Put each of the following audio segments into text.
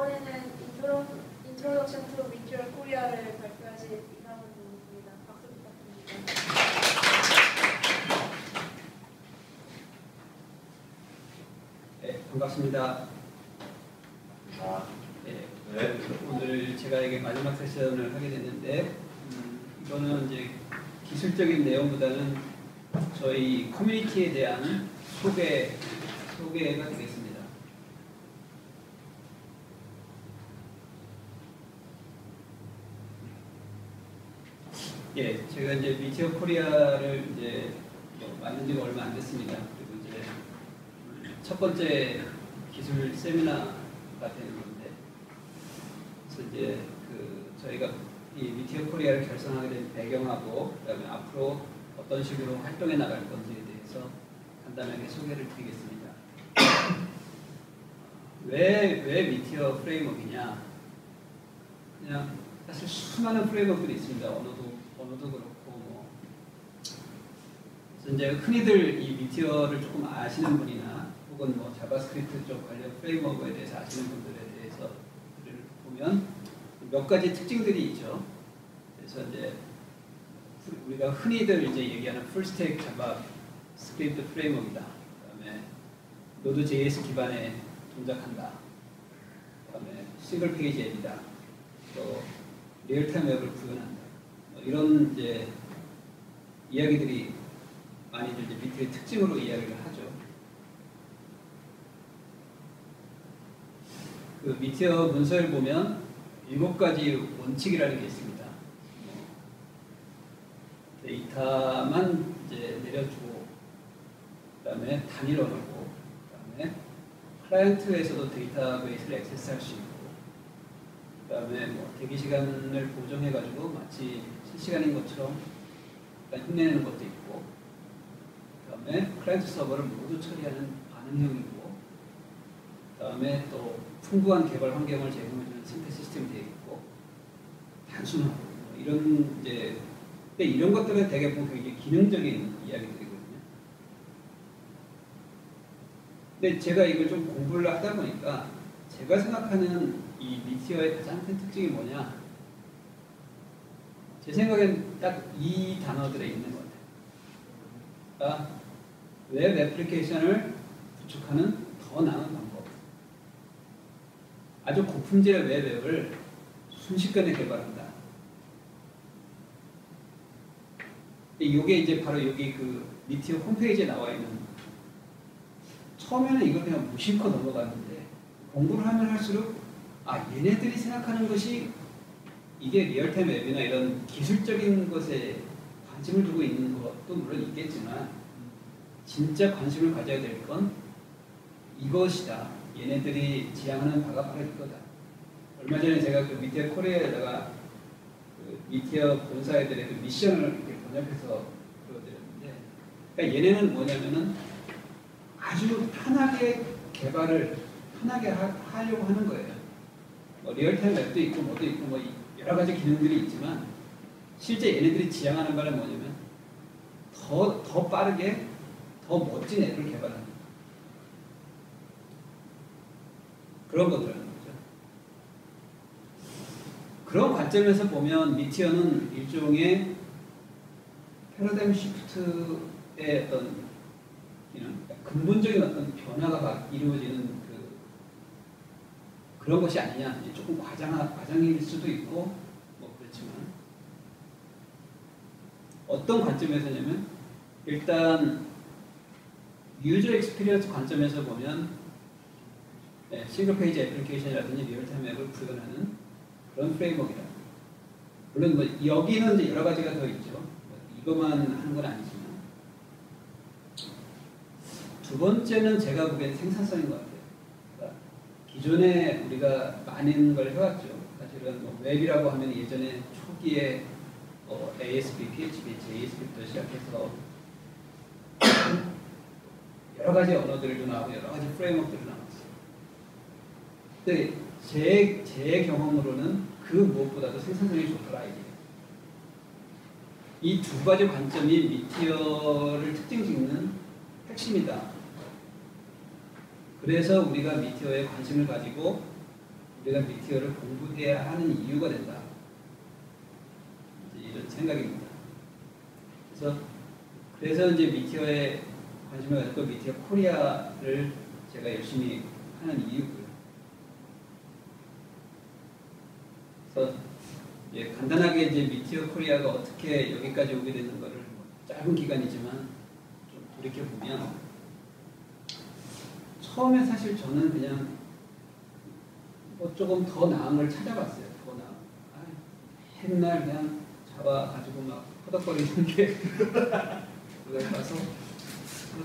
이번에는 Introduction to Meteor Korea를 발표하실 이상훈 교수입니다. 박수 부탁드립니다. 네, 반갑습니다. 오늘 제가 이게 마지막 세션을 하게 됐는데 이거는 이제 기술적인 내용보다는 저희 커뮤니티에 대한 소개가 되겠습니다. 예, 제가 이제 미티어 코리아를 이제 만든 지가 얼마 안 됐습니다. 그리고 이제 첫 번째 기술 세미나가 되는 건데, 그래서 이제 저희가 이 미티어 코리아를 결성하게 된 배경하고, 그다음에 앞으로 어떤 식으로 활동해 나갈 건지에 대해서 간단하게 소개를 드리겠습니다. 왜 미티어 프레임워크이냐? 그냥 사실 수많은 프레임워크들이 있습니다. 언어도 그렇고 뭐. 그래서 이제 흔히들 이 미티어를 조금 아시는 분이나 혹은 뭐 자바스크립트 쪽 관련 프레임워크에 대해서 아시는 분들에 대해서 보면 몇 가지 특징들이 있죠. 그래서 이제 우리가 흔히들 이제 얘기하는 풀스택 자바스크립트 프레임워크이다. 그다음에 노드.js 기반에 동작한다. 그다음에 싱글 페이지 앱이다. 또 리얼타임 웹을 구현한다. 이런 이제 이야기들이 많이들 이제 미티어의 특징으로 이야기를 하죠. 그 미티어 문서를 보면 7가지 원칙이라는 게 있습니다. 데이터만 이제 내려주고, 그다음에 단일 언어고, 그다음에 클라이언트에서도 데이터베이스를 액세스할 수 있고, 그다음에 뭐 대기 시간을 보정해가지고 마치 실시간인 것처럼 흉내내는 것도 있고, 그다음에 클라이언트 서버를 모두 처리하는 반응형이고, 그다음에 또 풍부한 개발 환경을 제공해주는 생태 시스템이 되어 있고, 단순하고 뭐 이런 이제 근데 이런 것들은 되게 보면 굉장히 기능적인 이야기들이거든요. 근데 제가 이걸 좀 공부를 하다 보니까 제가 생각하는 이 미티어의 가장 큰 특징이 뭐냐? 제 생각엔 딱 이 단어들에 있는 것 같아요. 그러니까 웹 애플리케이션을 구축하는 더 나은 방법. 아주 고품질의 웹 앱을 순식간에 개발한다. 이게 이제 바로 여기 그 미티어 홈페이지에 나와 있는, 처음에는 이걸 그냥 무심코 넘어갔는데 공부를 하면 할수록 얘네들이 생각하는 것이 이게 리얼타임 앱이나 이런 기술적인 것에 관심을 두고 있는 것도 물론 있겠지만 진짜 관심을 가져야 될 건 이것이다. 얘네들이 지향하는 바가 바로 이거다. 얼마 전에 제가 그 미티어 코리아에다가 그 미티어 본사애들의 그 미션을 이렇게 번역해서 보여드렸는데, 그러니까 얘네는 뭐냐면은 아주 편하게 개발을 편하게 하려고 하는 거예요. 뭐 리얼타임 앱도 있고 뭐도 있고 뭐 여러 가지 기능들이 있지만 실제 얘네들이 지향하는 바는 뭐냐면 더 빠르게 더 멋진 앱을 개발하는 그런 것들이라는 거죠. 그런 관점에서 보면 미티어는 일종의 패러다임 시프트의 어떤 근본적인 어떤 변화가 이루어지는 그런 것이 아니냐. 조금 과장일 수도 있고 뭐 그렇지만 어떤 관점에서냐면 일단 유저 익스피리언스 관점에서 보면 싱글 페이지 애플리케이션이라든지 리얼타임 앱을 구현하는 그런 프레임워크이다. 물론 뭐 여기는 이제 여러 가지가 더 있죠. 이것만 하는 건 아니지만, 두 번째는 제가 보기엔 생산성인 것 같아요. 그러니까 기존에 우리가 많은 걸 해왔죠. 사실은 뭐 웹이라고 하면 예전에 초기에 ASP, PHP, JS부터 시작해서 여러 가지 언어들도 나오고 여러 가지 프레임워크들도 나왔어요. 근데 제 경험으로는 그 무엇보다도 생산성이 좋더라 이게. 이 두 가지 관점이 미티어를 특징짓는 핵심이다. 그래서 우리가 미티어에 관심을 가지고 우리가 미티어를 공부해야 하는 이유가 된다. 이제 이런 생각입니다. 그래서 이제 미티어에 관심을 가지고 미티어 코리아를 제가 열심히 하는 이유고요. 그래서 예, 간단하게 이제 미티어 코리아가 어떻게 여기까지 오게 되는 거를 짧은 기간이지만 좀 돌이켜 보면 처음에 사실 저는 그냥 뭐 조금 더 나은 걸 찾아봤어요. 더 나은. 맨날 그냥 잡아가지고 막 허덕거리는 게 그걸 봐서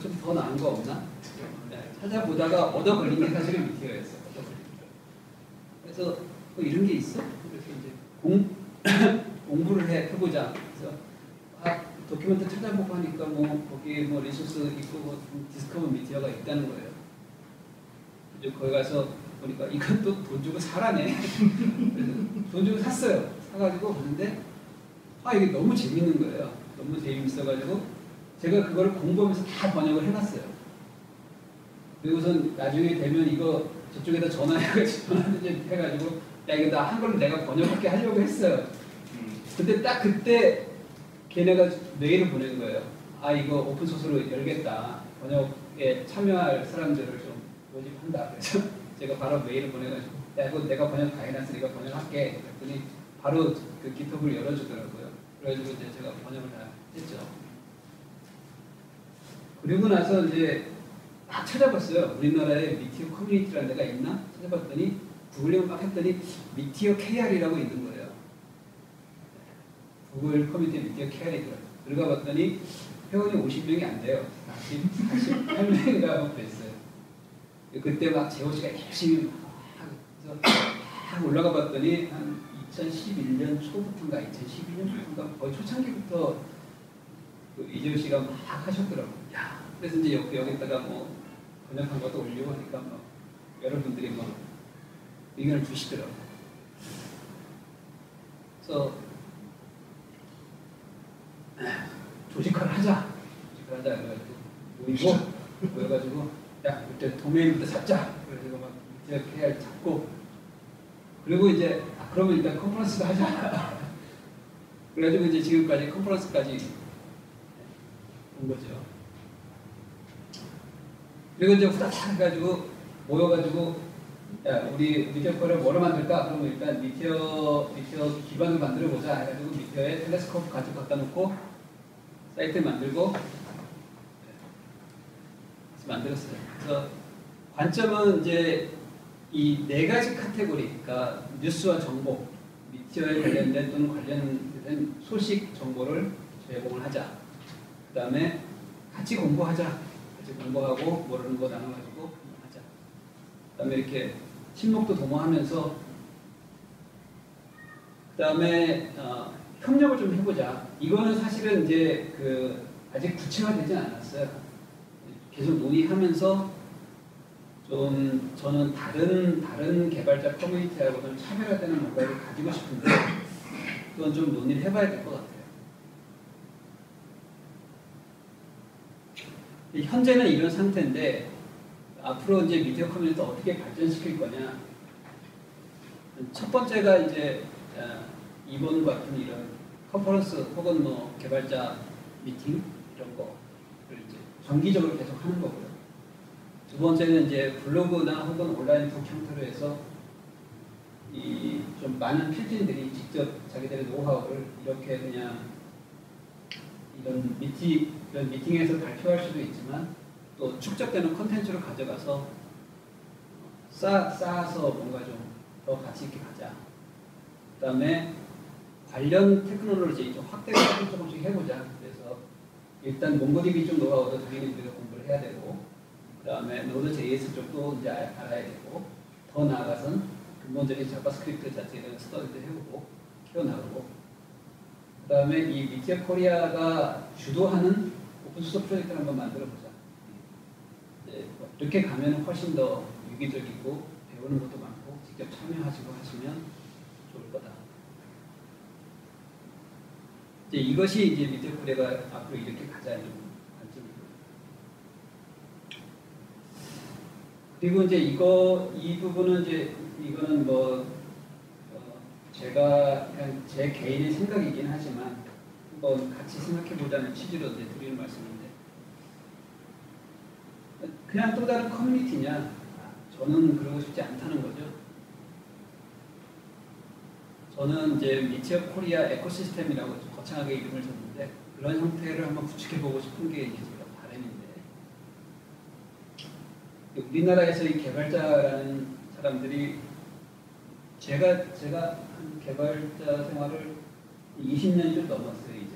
좀 더 나은 거 없나? 네, 찾아보다가 얻어 걸린 게 사실은 미티어였어요. 그래서 뭐 이런 게 있어? 그래서 이제 공부를 해보자. 그래서 도큐멘트 찾아보고 하니까 뭐 거기에 뭐 리소스 있고 뭐 디스커버 미디어가 있다는 거예요. 이제 거기 가서 보니까 이건 또 돈 주고 사라네. 그래서 돈 주고 샀어요. 사가지고 봤는데 이게 너무 재밌는 거예요. 너무 재밌어가지고 제가 그걸 공부하면서 다 번역을 해놨어요. 그리고선 나중에 되면 이거 저쪽에다 전화해가지고 야 이거 나 한글로 내가 번역할게 하려고 했어요. 근데 딱 그때 걔네가 메일을 보낸 거예요. 이거 오픈소스로 열겠다. 번역에 참여할 사람들을 좀 모집한다. 그래서 제가 바로 메일을 보내가지고 야 이거 내가 번역 다 해놨으니까 번역할게. 그랬더니 바로 그 기톱을 열어주더라고요. 그래가지고 이제 제가 번역을 다 했죠. 그리고 나서 이제 막 찾아봤어요. 우리나라에 미티어 커뮤니티라는 데가 있나? 찾아봤더니 구글링을 막 했더니 미티어 KR이라고 있는 거예요. 구글 커뮤니티 미티어 KR이 들어가 봤더니 회원이 50명이 안 돼요. 48명인가 그랬어요. 그때 막 재호 씨가 열심히 막 올라가 봤더니 한 2011년 초부터인가 2012년 초부터인가 거의 초창기부터 그 이재호 씨가 막 하셨더라고요. 그래서 이제 여기다가 뭐 번역한 것도 올리고 하니까 막 여러분들이 막 의견을 주시더라고요. 그래서 조직화를 하자. 그래가지고 모여가지고 야 그때 도메인부터 샀자. 그래서 막 이렇게 해야 잡고 그리고 이제 그러면 일단 컨퍼런스도 하자. 그래가지고 이제 지금까지 컨퍼런스까지 온 거죠. 그리고 이제 후다닥 해가지고 모여가지고 야 우리 미티어 거를 뭐로 만들까? 그러면 일단 미티어 기반을 만들어 보자 해가지고 미티어에 텔레스코프 가지고 갖다 놓고 사이트를 만들고 만들었어요. 그래서 관점은 이제 이 네 가지 카테고리, 그러니까 뉴스와 정보, 미티어에 관련된 또는 관련된 소식 정보를 제공을 하자. 그 다음에 같이 공부하자. 같이 공부하고 모르는 거 나눠가지고 하자. 그 다음에 이렇게 친목도 도모하면서 그 다음에 협력을 좀 해보자. 이거는 사실은 이제 아직 구체화되지 않았어요. 계속 논의하면서 좀 저는 다른 개발자 커뮤니티하고는 차별화되는 뭔가를 가지고 싶은데 그건 좀 논의를 해봐야 될 것 같아요. 현재는 이런 상태인데 앞으로 이제 미디어 커뮤니티 어떻게 발전시킬 거냐. 첫 번째가 이제 이번 같은 이런 컨퍼런스 혹은 뭐 개발자 미팅 이런 거를 이제 정기적으로 계속 하는 거고요. 두 번째는 이제 블로그나 혹은 온라인 북 형태로 해서 좀 많은 필진들이 직접 자기들의 노하우를 이렇게 그냥 이런 미팅에서 발표할 수도 있지만 또 축적되는 컨텐츠로 가져가서 쌓아서 뭔가 좀 더 가치 있게 가자. 그 다음에 관련 테크놀로지 좀 확대를 조금씩 해보자. 그래서 일단 몽고디비 쪽 노하우도 당연히 우리가 공부를 해야 되고 그 다음에 노드.js 쪽도 이제 알아야 되고 더 나아가서는 근본적인 자바스크립트 자체에 대한 스터디도 해보고 키워나가고 그 다음에 이 미티어 코리아가 주도하는 오픈소스 프로젝트를 한번 만들어보자. 이렇게 가면 훨씬 더 유기적이고 배우는 것도 많고 직접 참여하시고 하시면 좋을 거다. 이것이 이제 미티어 코리아가 앞으로 이렇게 가자는 관점이고 그리고 이제 이 부분은 이제 이거는 뭐 제가 그냥 제 개인의 생각이긴 하지만 한번 같이 생각해 보자는 취지로 이제 드리는 말씀인데, 그냥 또 다른 커뮤니티냐? 저는 그러고 싶지 않다는 거죠. 저는 이제 미티어 코리아 에코시스템이라고 거창하게 이름을 줬는데, 그런 형태를 한번 구축해 보고 싶은 게 이제 제가 바람인데, 우리나라에서 이 개발자라는 사람들이 제가 한 개발자 생활을 20년이 좀 넘었어요 이제.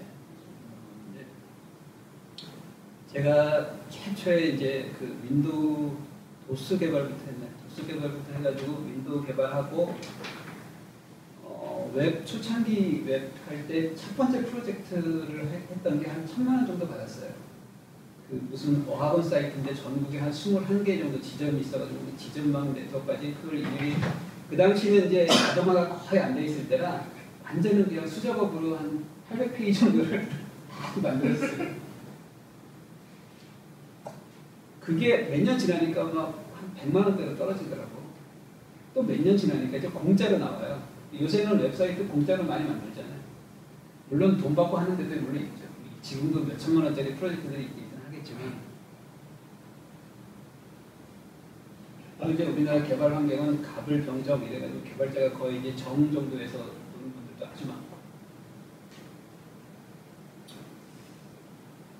제가 최초에 이제 그 윈도우 도스 개발부터 했나요? 도스 개발부터 해가지고 윈도우 개발하고 웹 초창기 웹 할 때 첫 번째 프로젝트를 했던 게 한 1,000만 원 정도 받았어요. 그 무슨 어학원 사이트인데 전국에 한 21개 정도 지점이 있어가지고 그 지점망 네트워크까지 그걸 일일이, 그 당시는 이제 자동화가 거의 안 돼 있을 때라 완전히 그냥 수작업으로 한 800페이지 정도를 다 만들었어요. 그게 몇 년 지나니까 막 한 100만 원대로 떨어지더라고. 또 몇 년 지나니까 이제 공짜로 나와요. 요새는 웹사이트 공짜로 많이 만들잖아요. 물론 돈 받고 하는 데도 물론 있죠. 지금도 몇 천만 원짜리 프로젝트들이 있긴 하겠지만, 이제 우리나라 개발 환경은 가불병정 이래가지고 개발자가 거의 이제 정 정도에서 노는 분들도 아주 많고.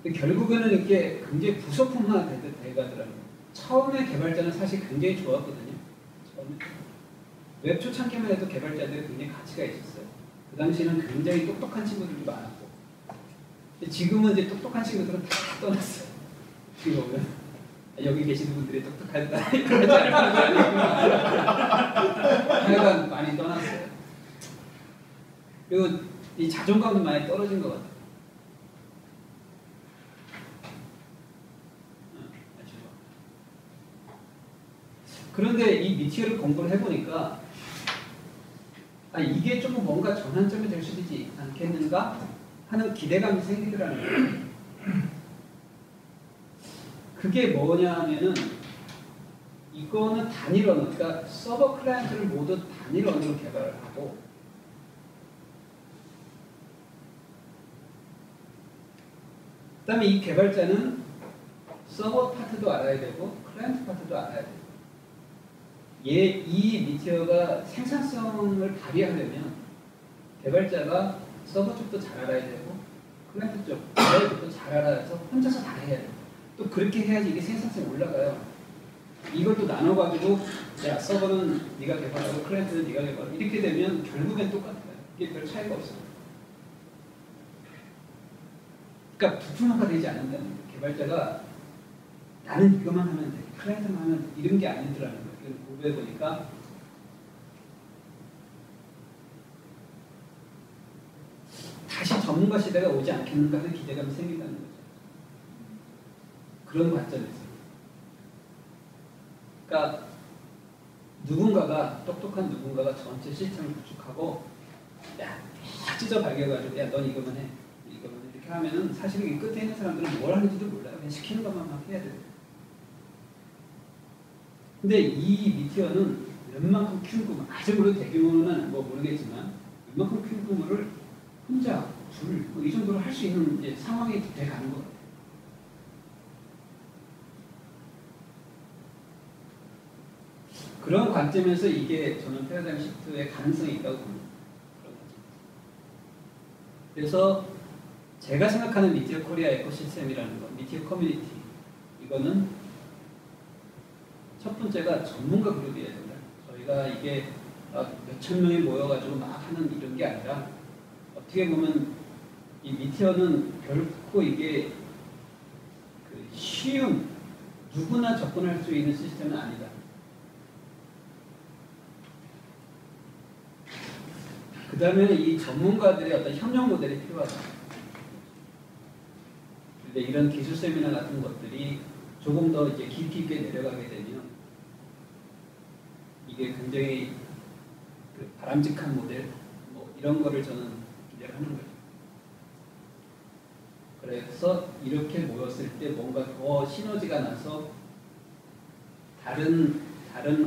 근데 결국에는 이렇게 굉장히 부속품화 돼가더라고요. 처음에 개발자는 사실 굉장히 좋았거든요. 처음에. 웹 초창기만 해도 개발자들이 굉장히 가치가 있었어요. 그 당시에는 굉장히 똑똑한 친구들도 많았고. 근데 지금은 이제 똑똑한 친구들은 다 떠났어요. 지금 보면 여기 계시는 분들이 똑똑하다 그러지 않는 게 아니구나. 하여간 많이 떠났어요. 그리고 이 자존감도 많이 떨어진 것 같아요. 그런데 이 미티어를 공부를 해보니까 이게 좀 뭔가 전환점이 될 수도 있지 않겠는가 하는 기대감이 생기더라는 거예요. 그게 뭐냐면은 이거는 단일 언어, 그러니까 서버 클라이언트를 모두 단일 언어로 개발을 하고, 그 다음에 이 개발자는 서버 파트도 알아야 되고 클라이언트 파트도 알아야 돼요. 이 미티어가 생산성을 발휘하려면 개발자가 서버 쪽도 잘 알아야 되고 클라이언트 쪽도 잘 알아서 혼자서 다 해야 돼요. 또 그렇게 해야지 이게 생산성이 올라가요. 이걸 또 나눠가지고 야 서버는 네가 개발하고 클라이언트는 네가 개발하고 이렇게 되면 결국엔 똑같아요. 이게 별 차이가 없어요. 그러니까 부품화가 되지 않는다는 거예요. 개발자가 나는 이것만 하면 돼, 클라이언트만 하면 돼, 이런 게 아니더라는 거예요. 공부해보니까 다시 전문가 시대가 오지 않겠는가 하는 기대감이 생긴다는 거죠. 그런 관점에서. 그러니까 누군가가, 똑똑한 누군가가 전체 시스템을 구축하고 야, 찢어 발견해가지고 야, 넌 이거만 해. 이거만 해. 이렇게 하면은 사실 이 끝에 있는 사람들은 뭘 하는지도 몰라요. 그냥 시키는 것만 막 해야 돼요. 근데 이 미티어는 웬만큼 키운 구물, 아직 물론 대규모는 뭐 모르겠지만 웬만큼 키운 구물을 혼자, 둘, 이 정도로 할 수 있는 이제 상황이 돼가는 것 같아요. 그런 관점에서 이게 저는 패러다임 시프트의 가능성이 있다고 봅니다. 그래서 제가 생각하는 미티어 코리아 에코시스템이라는 거, 미티어 커뮤니티, 이거는 첫 번째가 전문가 그룹이어야 된다. 저희가 이게 몇천 명이 모여가지고 막 하는 이런 게 아니라, 어떻게 보면 이 미티어는 결코 이게 쉬운, 누구나 접근할 수 있는 시스템은 아니다. 그 다음에 이 전문가들의 어떤 협력 모델이 필요하다. 근데 이런 기술 세미나 같은 것들이 조금 더 이제 깊이 있게 내려가게 되면 이게 굉장히 바람직한 모델, 뭐 이런 거를 저는 기대를 하는 거죠. 그래서 이렇게 모였을 때 뭔가 더 시너지가 나서 다른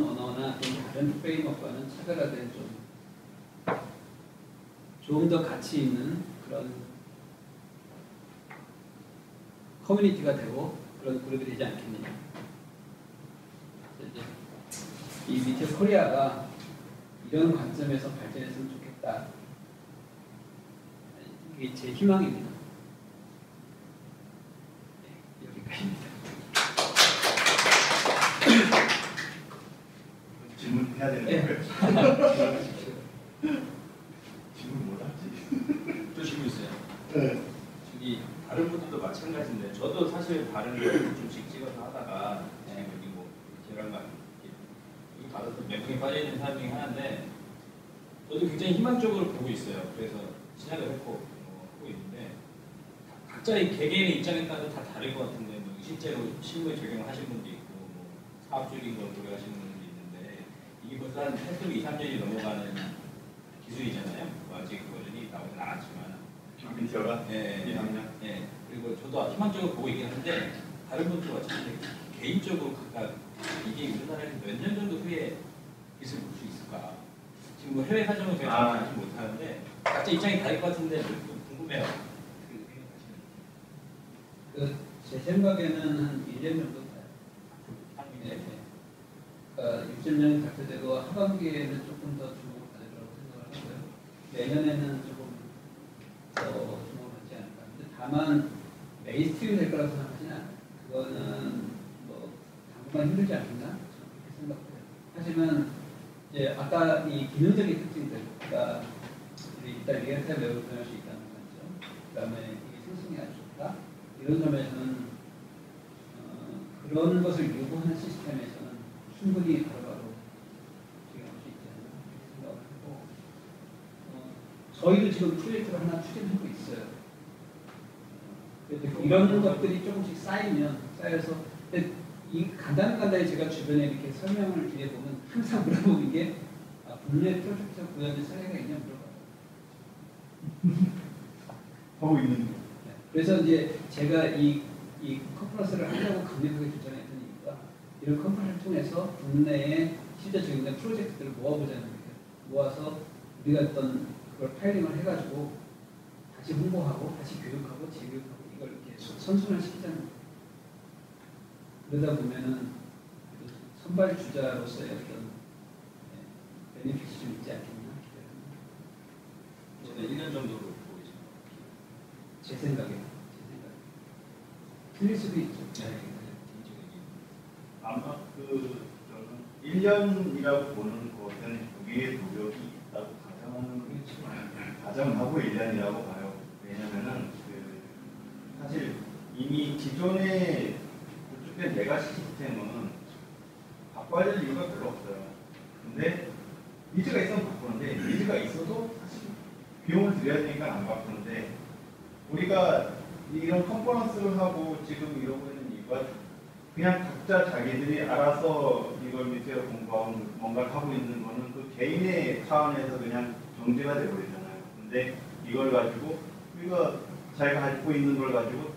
언어나 좀 다른 프레임워크와는 차별화된 좀 더 가치 있는 그런 커뮤니티가 되고 그런 그룹이 되지 않겠느냐. 이제 이 밑에 코리아가 이런 관점에서 발전했으면 좋겠다. 이게 제 희망입니다. 네, 여기까지입니다. 질문해야 되는 네. 거예요? 질문 뭐 하지? 또 질문 있어요. 네. 저기 다른 분들도 마찬가지인데 저도 사실 다른 걸 좀씩 찍어서 하다가 여기 뭐 제가 여기 받아서 멘붕에 빠져 있는 사람 중에 하나인데 저도 굉장히 희망적으로 보고 있어요. 그래서 시작을 했고 하고 있는데 각자의 개개인의 입장에 따라 다 다를 것 같은데 뭐 실제로 실무에 적용을 하신 분도 있고 뭐 사업적인 걸 고려하시는 분도 있는데 이게 벌써 한 2, 3년이 넘어가는 기술이잖아요. 뭐 아직 버전이 나오진 않았지만 미디어가 예, 2, 3년. 예. 그리고 저도 희망적으로 보고 있긴 한데 다른 분들과 마찬가지로 개인적으로 각각 이게 우리나라에서 몇 년 정도 후에 기술을 볼 수 있을까? 지금 뭐 해외 사정은 제가 알지 못하는데 각자 입장이 다를 것 같은데 좀 궁금해요. 제 생각에는 한 1년 정도 가요. 네. 6.0이 발표되고 하반기에는 조금 더 주목을 받을 거라고 생각을 하고요. 내년에는 조금 더 주목을 받지 않을까. 근데 다만 메인스트림이 될 거라고 생각하지는 않아요. 그거는 뭐 당분간 힘들지 않겠나? 저는 그렇게 생각해요. 하지만 이제 아까 이 기능적인 특징들, 그러니까 일단 리얼타임 웹을 표현할 수 있다는 거죠. 그다음에 이게 생성이 아주 좋다. 이런 점에서는 그런 것을 요구하는 시스템에서는 충분히 바로바로 적용할 수 있지 않나 생각을 하고 저희도 지금 프로젝트를 하나 추진하고 있어요. 그래서 이런 것들이 조금씩 쌓여서 이 간단히 제가 주변에 이렇게 설명을 드려보면 항상 물어보는 게 국내 프로젝트 구현된 사례가 있냐 물어봐요. 하고 있는 거. 그래서 이제 제가 이 컨퍼런스를 하려고 강력하게 주장했던 이유가 이런 컨퍼런스를 통해서 국내에 실제 적용된 프로젝트들을 모아보자는 거예요. 모아서 우리가 어떤 그걸 파일링을 해가지고 다시 홍보하고 다시 교육하고 재교육하고 이걸 이렇게 선순환시키자는 거예요. 그러다 보면은 선발 주자로서의 어떤 베네핏이 좀 있지 않겠나 저는 1년 정도로 보고 있습니다. 제 생각에 틀릴 수도 있죠. 아마 저는 1년이라고 보는 것은 우리의 노력이 있다고 가정하고 1년이라고 봐요. 왜냐면은 사실 이미 기존의 구축된 레가시 시스템은 바꿔야 될 이유가 별로 없어요. 근데 니즈가 있으면 바꾸는데 니즈가 있어도 사실 비용을 들여야 되니까 안 바꾸는데 우리가 이런 컨퍼런스를 하고 지금 이러고 있는 이유가 그냥 각자 자기들이 알아서 이걸 밑에서 공부하고 뭔가를 하고 있는 거는 그 개인의 차원에서 그냥 정제가 되어버리잖아요. 근데 이걸 가지고 우리가 자기가 갖고 있는 걸 가지고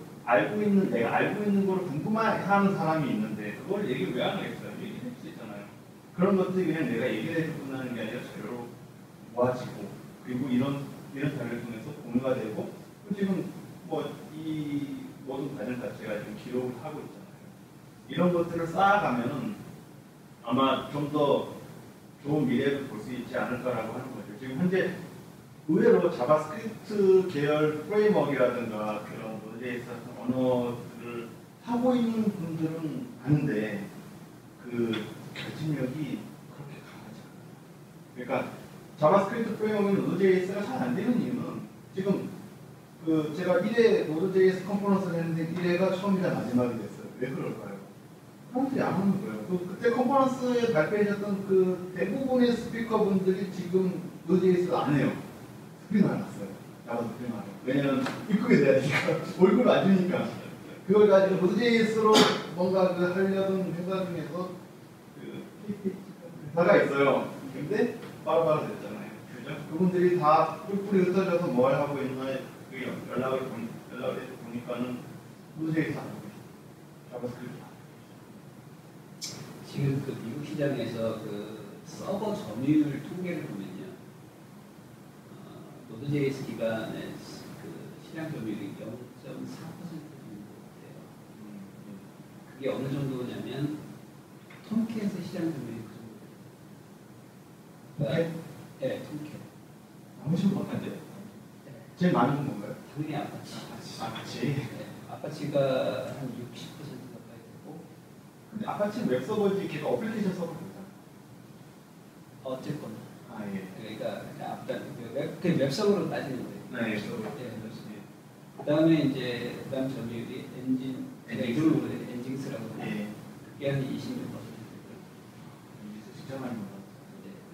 내가 알고 있는 걸 궁금해하는 사람이 있는데 그걸 얘기를 왜 안 하겠어요? 얘기할 수 있잖아요. 그런 것들이 그냥 내가 얘기를 해서 끝나는 게 아니라 자료로 모아지고 그리고 이런 자료를 통해서 공유가 되고 지금 이 모든 과정 자체가 지금 기록을 하고 있잖아요. 이런 것들을 쌓아가면은 아마 좀 더 좋은 미래를 볼 수 있지 않을까라고 하는 거죠. 지금 현재 의외로 자바스크립트 계열 프레임워크라든가 그런 노드JS 같은 언어들을 하고 있는 분들은 아는데 그 결집력이 그렇게 강하지 않아요. 그러니까 자바스크립트 프레임워크는 노드JS가 잘 안 되는 이유는 지금 제가 1회 노드JS 컨퍼런스를 했는데 1회가 처음이자 마지막이 됐어요. 왜 그럴까요? 사람들이 안 하는 거예요. 그때 컨퍼런스에 발표하셨던 그 대부분의 스피커분들이 지금 노드JS를 안 해요. 스피커 안 났어요. 나도 스피커 안 해요. 왜냐면 이쁘게 돼야 되니까. 얼굴 안 주니까. 그걸 가지고 노드JS로 뭔가 하려던 회사 중에서 회사가 있어요. 근데 바로바로 됐잖아요. 그죠? 그분들이 다 뿔뿔이 흩어져서 뭘 하고 있나 연락을 보니까는 노드JS 안 하고 있어요. 자바스크립트. 지금 그 미국 시장에서 그 서버 점유율 통계를 보면요, 노드.js 기반의 그 시장 점유율이 0.4% 정도 돼요. 그게 어느 정도냐면 톰캣의 시장 점유율이 그 정도 돼요. 그러니까, 네, 톰캣. 나머지는 못한데. 제일 많은 건 뭔가요? 당연히 아파치. 아파치. 네, 아파치가 한 60% 가까이 되고, 근데 아파치는 웹 서버지 걔가 어플리케이션 서버입니다. 어쨌거나. 아 예. 그러니까 웹서버로 따지는 거예요. 네. 웹서버. 그다음에 이제 그다음 점유율이 엔진, 제가 이름을 모르는데 엔징스라고 하나. 예. 그게 한 26%. 진짜 많이 먹어.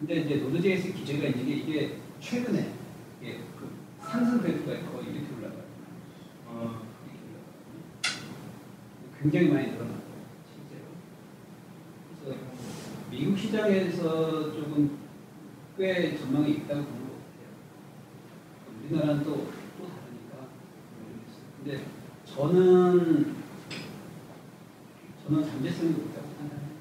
근데 이제 노드.js 기대가 있는 게 이게 최근에 이게 그 상승 궤도가 거의 이렇게 올라가요. 이렇게 올라가요. 굉장히 많이 늘어났고 실제로. 그래서 미국 시장에서 조금 꽤 전망이 있다고 보는 것 같아요. 우리나라는 또 다르니까 모르겠어요. 근데 저는 잠재성이 높다고 판단해요.